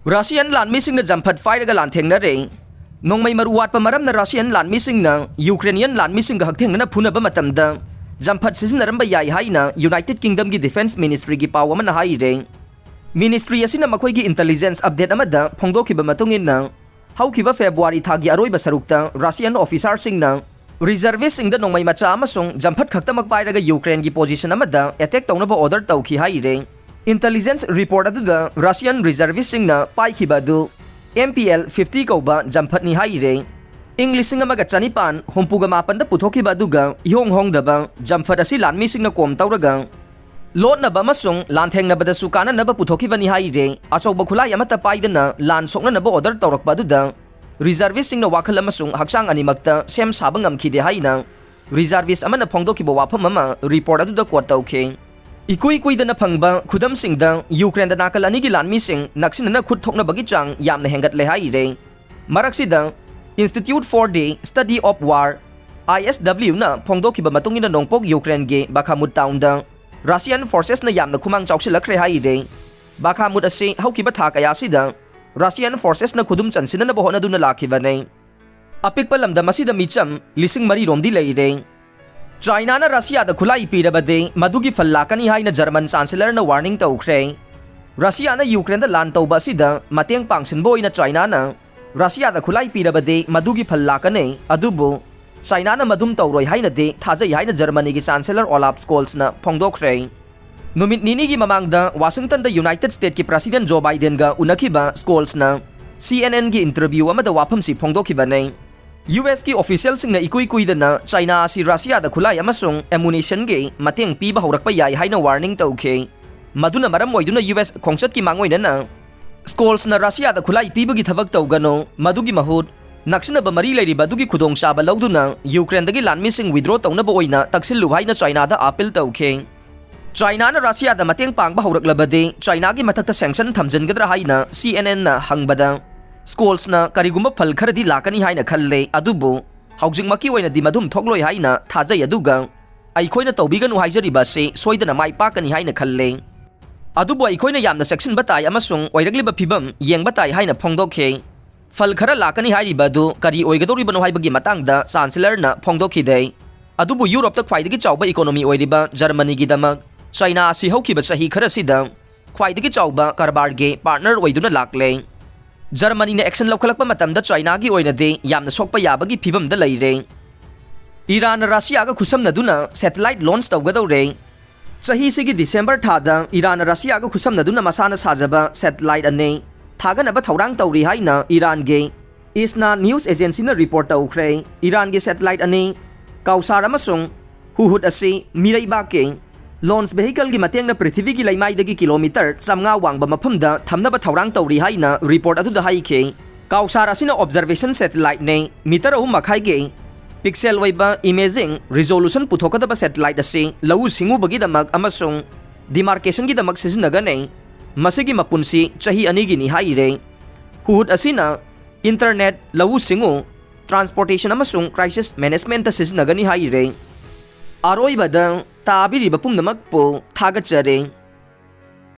Russian Lanmisingna Jamphat Pairaga Lanthengnari Nongmai maruwat pamaramna Russian Lanmisingna Ukrainian Lanmisingga hakthengna phunaba matamda Jamphat sisinaramba yai haina United Kingdom gi Defense Ministry gi paw amana haire Ministry asina makoi gi intelligence update amada phongdokhiba matungina haukiba February thagi aroiba sarukta Russian officer singna reservist singda nongmai macha amasung Jamphat khaktamak pairaga Ukraine gi position amada attack tawnaba order tawkhi haire Intelligence report aduda Russian reservist singna paikhiba du MPL 50 kauba Jamphat ni haire English singa maga chanipan humpuga mapanda puthokhiba duga hong daba Jamphat asi Lanmisingna kom tawraga lotnaba masung Lanthengnabada su kananaba puthokhiba ni haire achauba khulai amata paidana lan soknanaba order tawrakpa duda reservist singna wakhal amasung haksang animakta sem saba ngamkhide haina reservist amana phongdokhiba wafam ama report aduda quote tawkhe Ikui dana phangba khudam singda Ukraine da nakal ani gi Lanmising naksinana khut thokna bagi chang yamna hengat le haire maraksida Institute for the Study of War ISW na phongdokhiba matungina nongpok Ukraine ge Bakhmut town da Russian forces na yamna khumang chawsilakre haire Bakhmut ase haukiba tha kaya sida Russian forces na khudum chansina na bohona duna lakhiba nei apikpa lamda masida micham lising mari romdi leire China na Russia da khulai pirabade madugi fallakani haina German chancellor na warning tawkhre Russia na Ukraine da lan tawba sida mateng pangsinboi na China na Russia da khulai pirabade madugi fallakane adubu China na madum tawroi haina de thajai haina Germany gi chancellor Olaf Scholz na phongdokhre numit nini gi mamangda Washington da United States ki President Joe Biden ga unakhiba Scholz na CNN gi interview amada wafam si phongdokhiba nei US ki official singna ikui dana China si Russia da khulai amasung ammunition ge mateng piba horakpa yai haina warning tawkhe maduna maram oiduna US khongchat ki mangoina na Scholz na Russia da khulai piba gi thabak tawgano madugi mahut naksina ba mari leiri badugi khudong saba lauduna Ukraine dagi Lanmising withdraw tawna ba oina taksillu haina China da appeal tawkhe China na Russia da mateng pangba horaklabade China gi mathakta sanction thamjangadra haina CNN na hangbada Scholz na karigumba phal kharadi lakani haina khalle adubu haujingmaki oina di madum thokloi haina thajai aduga aikhoina tawbiganu haijariba se soidana mai pakani haina khalle adubu aikhoina yamna section batai amasung oiragliba phibam yengba tai haina phongdokhe phal khara lakani hairiba du kari oigadoribano haibagi matangda chancellor na phongdokhide adubu Europe ta khwaidagi chawba economy oiriba Germany gi damak China si haukiba sahi khara sida khwaidagi chawba karbar ge partner oiduna lakle Germany na action laukalakpa matamda China gi oina de yamna sokpa yabagi phibam da leire Iran na Russia ga khusam naduna satellite launch tawgadore chahi sigi December thada Iran na Russia ga khusam naduna masana sajaba satellite ane thagana ba thaurang tawri haina Iran ge Isna news agency na report tawkhre Iran ge satellite ane kausar amasung huhud ase mirai ba ke launch vehicle gi mateng na prithvi gi laimai dagi kilometer chamnga wangba maphamda thamnaba thaurang tawri haina report adu da haike kausar asina observation satellite ne meter ahum makhai ge pixel waiba imaging resolution puthokadaba satellite ase lau singu bagi damak amasung demarcation gi damak sijinaga ne masigi mapunsi chahi ani gi ni haire hud asina internet lau singu transportation amasung crisis management ta sijinaga ni haire aroi bada tabiri bapum namak po thagachare